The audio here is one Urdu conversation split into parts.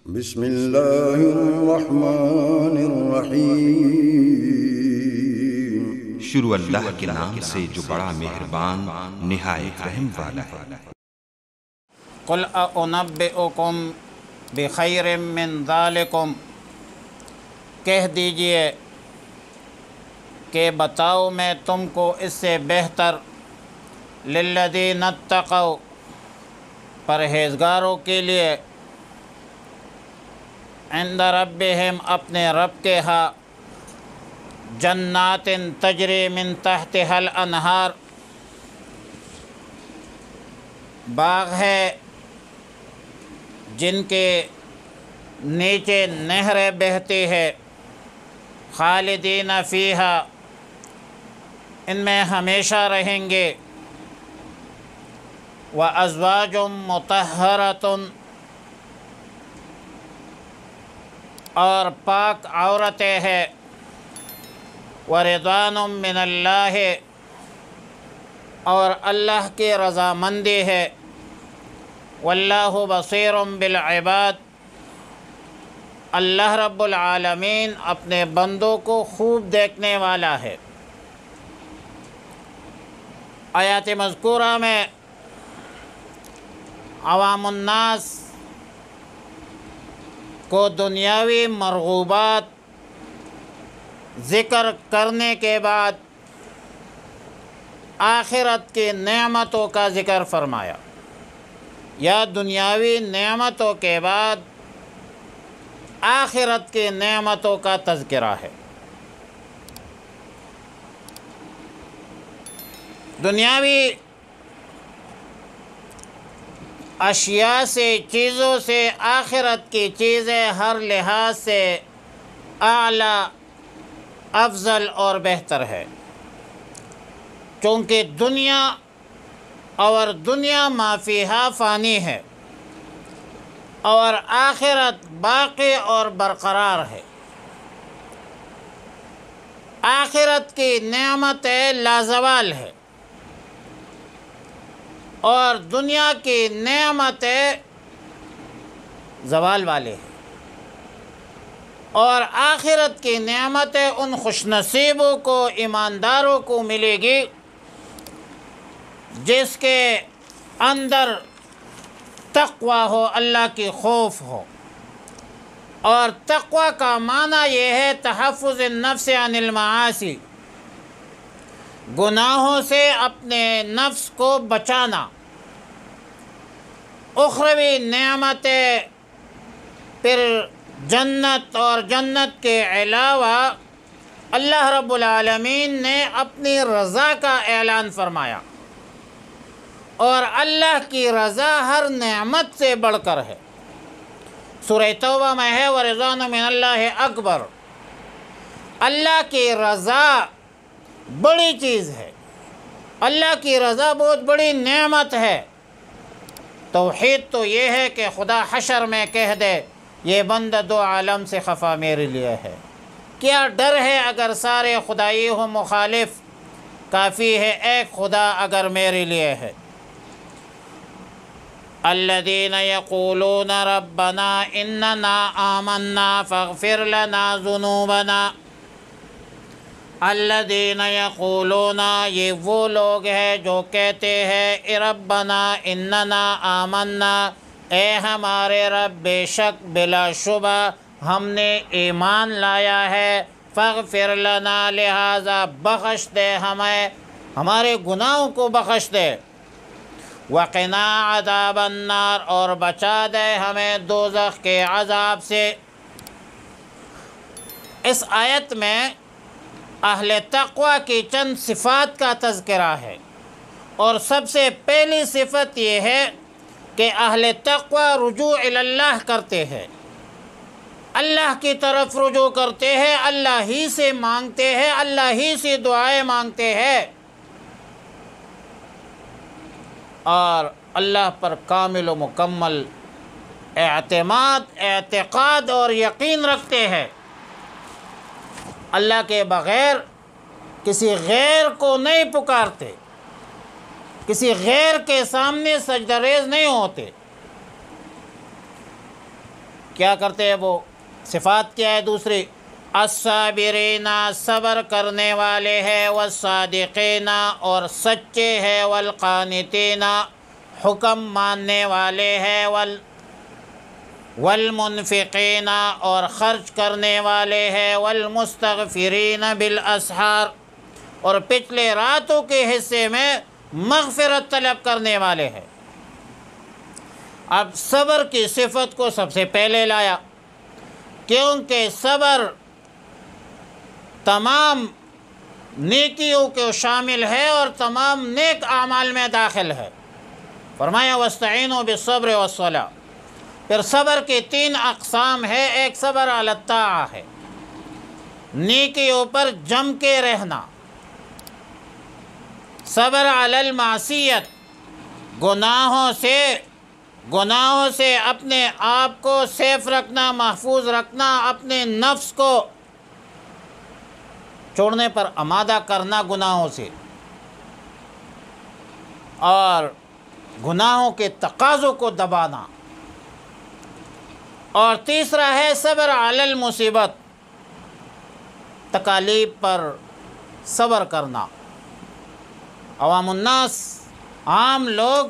بسم اللہ الرحمن الرحیم۔ شروع اللہ کے نام سے جو بڑا مہربان نہایت رحم والا ہے۔ قل اُنبئکم بخیر من ذالکم، کہہ دیجئے کہ بتاؤ میں تم کو اس سے بہتر، للذین اتقوا، پرہیزگاروں کے لیے، عند ربہم، اپنے رب کے ہاں، جنات تجری من تحتها الانہار، باغ ہے جن کے نیچے نہریں بہتی ہے، خالدین فیہا، ان میں ہمیشہ رہیں گے، وازواج مطہرۃ، اور پاک عورتیں ہیں، ورضوان من اللہ، اور اللہ کی رضامندی ہے، واللہ بصیر بالعباد، اللہ رب العالمین اپنے بندوں کو خوب دیکھنے والا ہے۔ آیات مذکورہ میں عوام الناس کو دنیاوی مرغوبات ذکر کرنے کے بعد آخرت کی نعمتوں کا ذکر فرمایا، یا دنیاوی نعمتوں کے بعد آخرت کی نعمتوں کا تذکرہ ہے۔ دنیاوی اشیاء سے، چیزوں سے آخرت کی چیزیں ہر لحاظ سے اعلیٰ، افضل اور بہتر ہے، چونکہ دنیا ما فیہا فانی ہے، اور آخرت باقی اور برقرار ہے۔ آخرت کی نعمتیں لازوال ہے، اور دنیا کی نعمتیں زوال والے ہیں، اور آخرت کی نعمتیں ان خوش نصیبوں کو، ایمانداروں کو ملے گی جس کے اندر تقوی ہو، اللہ کی خوف ہو، اور تقوی کا معنی یہ ہے تحفظ النفس عن المعاصی، گناہوں سے اپنے نفس کو بچانا، اخروی نعمتیں، پھر جنت، اور جنت کے علاوہ اللہ رب العالمین نے اپنی رضا کا اعلان فرمایا، اور اللہ کی رضا ہر نعمت سے بڑھ کر ہے۔ سورہ توبہ میں ہے ورضوان من اللہ اکبر، اللہ کی رضا بڑی چیز ہے، اللہ کی رضا بہت بڑی نعمت ہے۔ توحید تو یہ ہے کہ خدا حشر میں کہہ دے یہ بندہ دو عالم سے خفا میرے لیے ہے، کیا ڈر ہے اگر سارے خدائی ہو مخالف، کافی ہے ایک خدا اگر میرے لیے ہے۔ الذین یقولون ربنا اننا آمنا فاغفر لنا ذنوبنا، الذین یقولون، یہ وہ لوگ ہیں جو کہتے ہیں ربنا اننا آمنا، اے ہمارے رب بے شک بلا شبہ ہم نے ایمان لایا ہے، فاغفر لنا، لہذا بخش دے ہمیں، ہمارے گناہوں کو بخش دے، وقنا عذاب النار، اور بچا دے ہمیں دوزخ کے عذاب سے۔ اس آیت میں اہل تقوی کی چند صفات کا تذکرہ ہے، اور سب سے پہلی صفت یہ ہے کہ اہل تقوی رجوع اللہ کرتے ہیں، اللہ کی طرف رجوع کرتے ہیں، اللہ ہی سے مانگتے ہیں، اللہ ہی سے دعائیں مانگتے ہیں، اور اللہ پر کامل و مکمل اعتماد، اعتقاد اور یقین رکھتے ہیں، اللہ کے بغیر کسی غیر کو نہیں پکارتے، کسی غیر کے سامنے سجدہ ریز نہیں ہوتے۔ کیا کرتے ہیں وہ؟ صفات کیا ہے دوسری؟ الصابرین صبر کرنے والے ہیں، والصادقین اور سچے ہیں، والقانتین حکم ماننے والے ہیں، والمنفقین اور خرچ کرنے والے ہیں، والمستغفرین بالاسحار اور پچھلے راتوں کے حصے میں مغفرت طلب کرنے والے ہیں۔ اب صبر کی صفت کو سب سے پہلے لایا، کیونکہ صبر تمام نیکیوں کو شامل ہے اور تمام نیک اعمال میں داخل ہے۔ فرمایا وَاسْتَعِينُوا بِالصَّبْرِ وَالصَّلَاةِ۔ پھر صبر کی 3 اقسام ہے۔ ایک صبر علی الطاعہ ہے، نیکیوں پر جم کے رہنا۔ صبر علی المعصیت، گناہوں سے اپنے آپ کو سیف رکھنا، محفوظ رکھنا، اپنے نفس کو چھوڑنے پر آمادہ کرنا گناہوں سے، اور گناہوں کے تقاضوں کو دبانا۔ اور تیسرا ہے صبر علی المصیبت، تکالیف پر صبر کرنا۔ عوام الناس، عام لوگ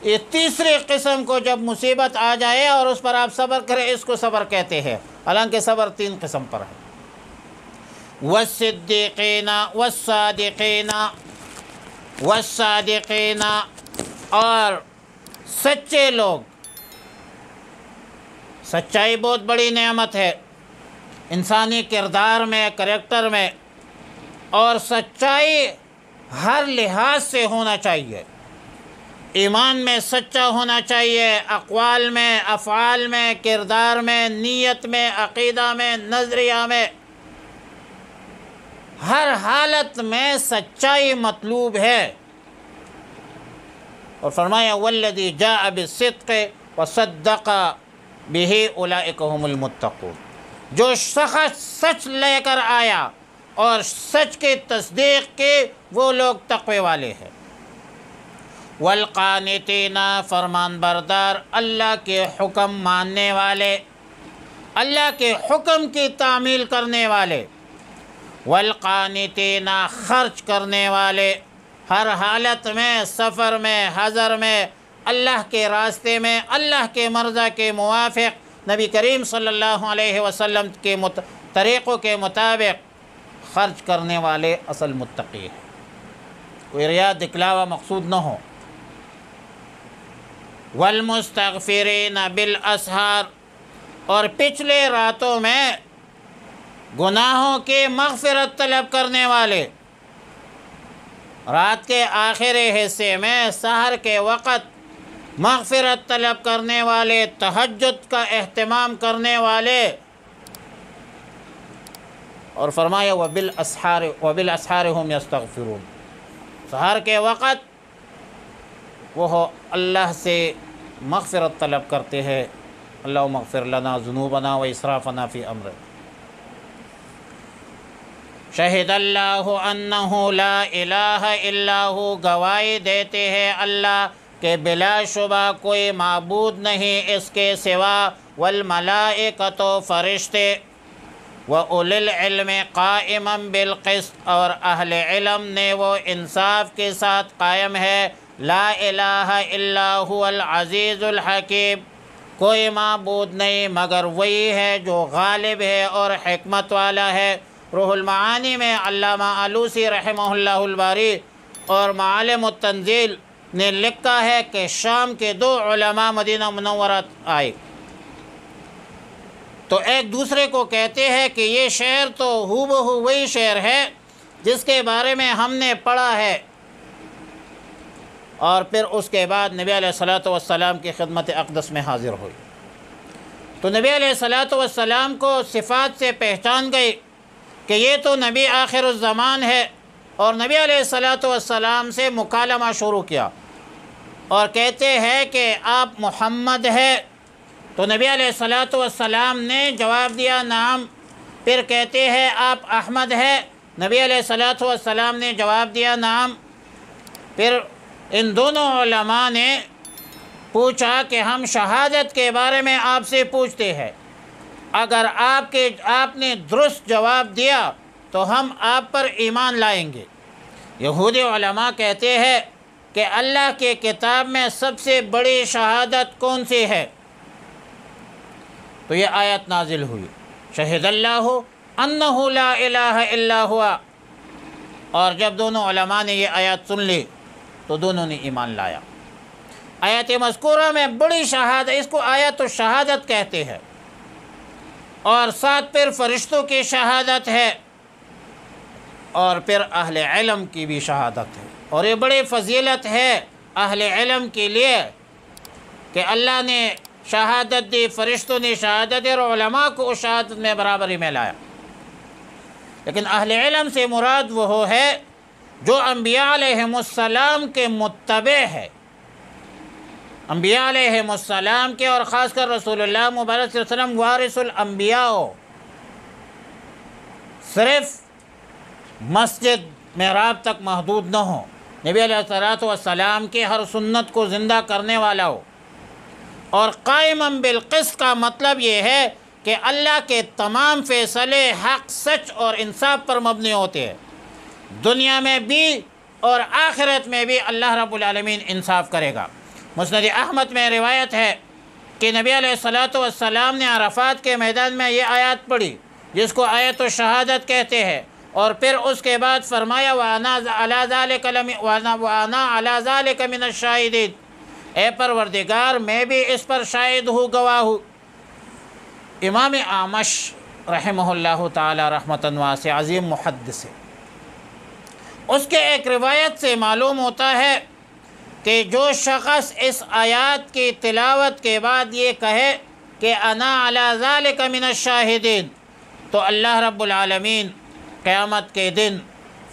یہ تیسری قسم کو جب مصیبت آ جائے اور اس پر آپ صبر کریں، اس کو صبر کہتے ہیں، حالانکہ صبر 3 قسم پر ہے۔ والصدیقین والصادقین اور سچے لوگ۔ سچائی بہت بڑی نعمت ہے انسانی کردار میں، کریکٹر میں، اور سچائی ہر لحاظ سے ہونا چاہیے۔ ایمان میں سچا ہونا چاہیے، اقوال میں، افعال میں، کردار میں، نیت میں، عقیدہ میں، نظریہ میں، ہر حالت میں سچائی مطلوب ہے۔ اور فرمایا والذی جاء بالصدق وصدق بہ اولئک هم المتقون، جو شخص سچ لے کر آیا اور سچ کی تصدیق کی، وہ لوگ تقوی والے ہیں۔ والقانتین فرمان بردار، اللہ کے حکم ماننے والے، اللہ کے حکم کی تعمیل کرنے والے۔ والقانتین خرچ کرنے والے، ہر حالت میں، سفر میں، حضر میں، اللہ کے راستے میں، اللہ کے مرضی کے موافق، نبی کریم صلی اللہ علیہ وسلم کے طریقوں کے مطابق خرچ کرنے والے اصل متقی ہیں۔ کوئی ریا دکھلاوا مقصود نہ ہو۔ والمستغفرین بالاسحار اور پچھلے راتوں میں گناہوں کی مغفرت طلب کرنے والے، رات کے آخری حصے میں سحر کے وقت مغفرت طلب کرنے والے، تہجد کا اہتمام کرنے والے۔ اور فرمایا وبالاسحار هم یستغفرون، سحر کے وقت وہ اللہ سے مغفرت طلب کرتے ہیں، اللہم اغفر لنا ذنوبنا و اسرافنا فی امرنا۔ شہد اللہ انہ لا الہ الا ہو، گواہی دیتے ہیں اللہ کہ بلا شبہ کوئی معبود نہیں اس کے سوا، والملائکۃ فرشتے، وَأُولِي الْعِلْمِ قَائِمًا بِالْقِسْطِ اور اہل علم نے وہ انصاف کے ساتھ قائم ہے۔ لا الہ الا هو العزیز الحکیم، کوئی معبود نہیں مگر وہی ہے جو غالب ہے اور حکمت والا ہے۔ روح المعانی میں علامہ آلوسی رحمہ اللہ الباری اور معالم التنزیل نے لکھا ہے کہ شام کے 2 علماء مدینہ منورہ آئے تو ایک دوسرے کو کہتے ہیں کہ یہ شعر تو ہو بہو وہی شعر ہے جس کے بارے میں ہم نے پڑھا ہے۔ اور پھر اس کے بعد نبی علیہ الصلوۃ والسلام کی خدمت اقدس میں حاضر ہوئی تو نبی علیہ الصلوۃ والسلام کو صفات سے پہچان گئی کہ یہ تو نبی آخر الزمان ہے، اور نبی علیہ الصلوۃ والسلام سے مکالمہ شروع کیا اور کہتے ہیں کہ آپ محمد ہے، تو نبی علیہ الصلوۃ والسلام نے جواب دیا نعم۔ پھر کہتے ہیں آپ احمد ہے، نبی علیہ الصلوۃ والسلام نے جواب دیا نعم۔ پھر ان دونوں علماء نے پوچھا کہ ہم شہادت کے بارے میں آپ سے پوچھتے ہیں، اگر آپ نے درست جواب دیا تو ہم آپ پر ایمان لائیں گے۔ یہودی علماء کہتے ہیں کہ اللہ کے کتاب میں سب سے بڑی شہادت کون سی ہے؟ تو یہ آیت نازل ہوئی، شہد اللہ انہ لا الہ الا ہوا۔ اور جب دونوں علماء نے یہ آیت سن لی تو دونوں نے ایمان لایا۔ آیت مذکورہ میں بڑی شہادت، اس کو آیت الشہادت کہتے ہیں، اور ساتھ پھر فرشتوں کی شہادت ہے اور پھر اہل علم کی بھی شہادت ہے، اور یہ بڑی فضیلت ہے اہل علم کے لیے کہ اللہ نے شہادت دی، فرشتوں نے شہادت دی، اور علماء کو اس شہادت میں برابری میں لایا۔ لیکن اہل علم سے مراد وہ ہے جو انبیاء علیہم السلام کے متبع ہے، انبیاء علیہم السلام کے، اور خاص کر رسول اللہ مبارک صلی اللہ علیہ وسلم وارث الانبیاء ہو، صرف مسجد محراب تک محدود نہ ہو، نبی علیہ السلام کی ہر سنت کو زندہ کرنے والا ہو۔ اور قائما بالقسط کا مطلب یہ ہے کہ اللہ کے تمام فیصلے حق، سچ اور انصاف پر مبنی ہوتے ہیں، دنیا میں بھی اور آخرت میں بھی اللہ رب العالمین انصاف کرے گا۔ مسند احمد میں روایت ہے کہ نبی علیہ السلام نے عرفات کے میدان میں یہ آیات پڑھی جس کو آیت الشہادت کہتے ہیں، اور پھر اس کے بعد فرمایا وَأَنَا عَلَى ذَلِكَ مِنَ الشَّاهِدِينَ، اے پروردگار میں بھی اس پر شاہد ہوں، گواہ ہوں۔ امام اعمش رحمہ اللہ تعالی رحمتاً واسعہ، عظیم محدث ہے، اس کے ایک روایت سے معلوم ہوتا ہے کہ جو شخص اس آیات کی تلاوت کے بعد یہ کہے کہ انا علی ذالک من الشاہدین، تو اللہ رب العالمین قیامت کے دن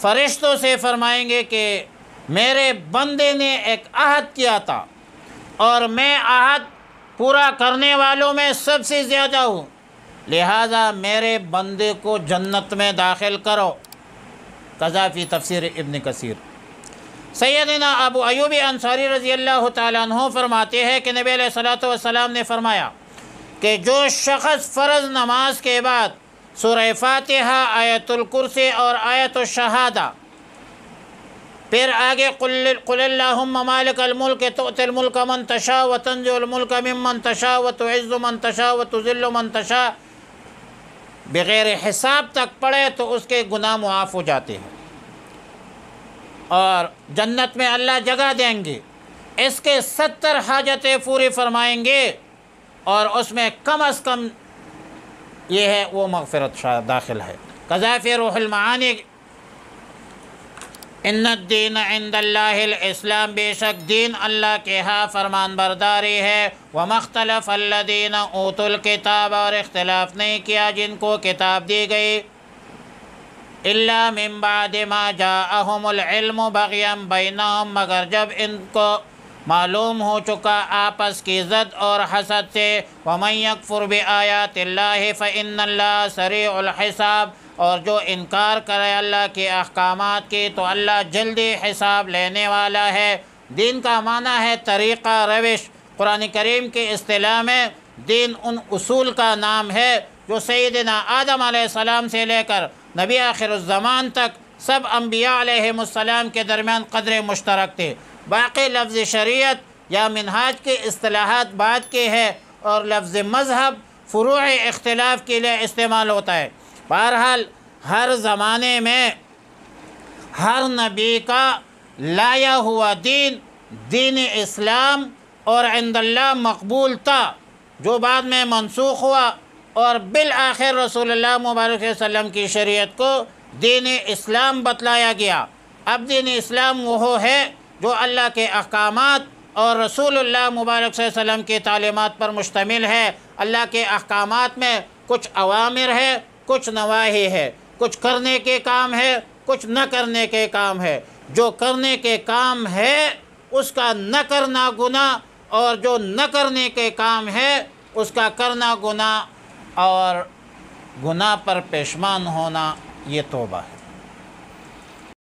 فرشتوں سے فرمائیں گے کہ میرے بندے نے ایک عہد کیا تھا اور میں عہد پورا کرنے والوں میں سب سے زیادہ ہوں، لہذا میرے بندے کو جنت میں داخل کرو۔ قضا فی تفسیر ابن کثیر۔ سیدنا ابو ایوب انصاری رضی اللہ تعالیٰ عنہ فرماتے ہیں کہ نبی علیہ السلام نے فرمایا کہ جو شخص فرض نماز کے بعد سورہ فاتحہ، آیت الکرسی اور آیت الشہادہ، پھر آگے قل اللہم مالک الملک تؤتی الملک من تشاء وتنزع الملک ممن تشاء وتعز من تشاء وتذل من تشاء، بغیر حساب تک پڑھے تو اس کے گناہ معاف ہو جاتے ہیں اور جنت میں اللہ جگہ دیں گے، اس کے 70 حاجتیں پوری فرمائیں گے، اور اس میں کم از کم یہ ہے وہ مغفرت داخل ہے۔ قذافی روح المعانی، ان الدین عند اللہ الاسلام، بے شک دین اللہ کے ہاں فرمان برداری ہے، وما اختلف الذین اوتوا الکتاب، اور اختلاف نہیں کیا جن کو کتاب دی گئی، الا من بعد ما جاءہم العلم بغیا بینہم، مگر جب ان کو معلوم ہو چکا آپس کی ضد اور حسد سے، ومن یکفر بآیات اللہ فإن اللہ سریع الحساب، اور جو انکار کرے اللہ کے احکامات کی تو اللہ جلدی حساب لینے والا ہے۔ دین کا معنی ہے طریقہ، روش۔ قرآن کریم کی اصطلاح میں دین ان اصول کا نام ہے جو سیدنا آدم علیہ السلام سے لے کر نبی آخر الزمان تک سب انبیاء علیہم السلام کے درمیان قدر مشترک تھے۔ باقی لفظ شریعت یا منہاج کی اصطلاحات بعد کے ہے، اور لفظ مذہب فروع اختلاف کے لیے استعمال ہوتا ہے۔ بہرحال ہر زمانے میں ہر نبی کا لایا ہوا دین اسلام اور عند اللہ مقبول تھا، جو بعد میں منسوخ ہوا، اور بالآخر رسول اللہ مبارک صلی اللہ علیہ وسلم کی شریعت کو دین اسلام بتلایا گیا۔ اب دین اسلام وہ ہے جو اللہ کے احکامات اور رسول اللہ مبارک صلی اللہ علیہ وسلم کی تعلیمات پر مشتمل ہے۔ اللہ کے احکامات میں کچھ اوامر ہے، کچھ نواہی ہے، کچھ کرنے کے کام ہے، کچھ نہ کرنے کے کام ہے۔ جو کرنے کے کام ہے اس کا نہ کرنا گناہ، اور جو نہ کرنے کے کام ہے اس کا کرنا گناہ، اور گناہ پر پشیمان ہونا یہ توبہ ہے۔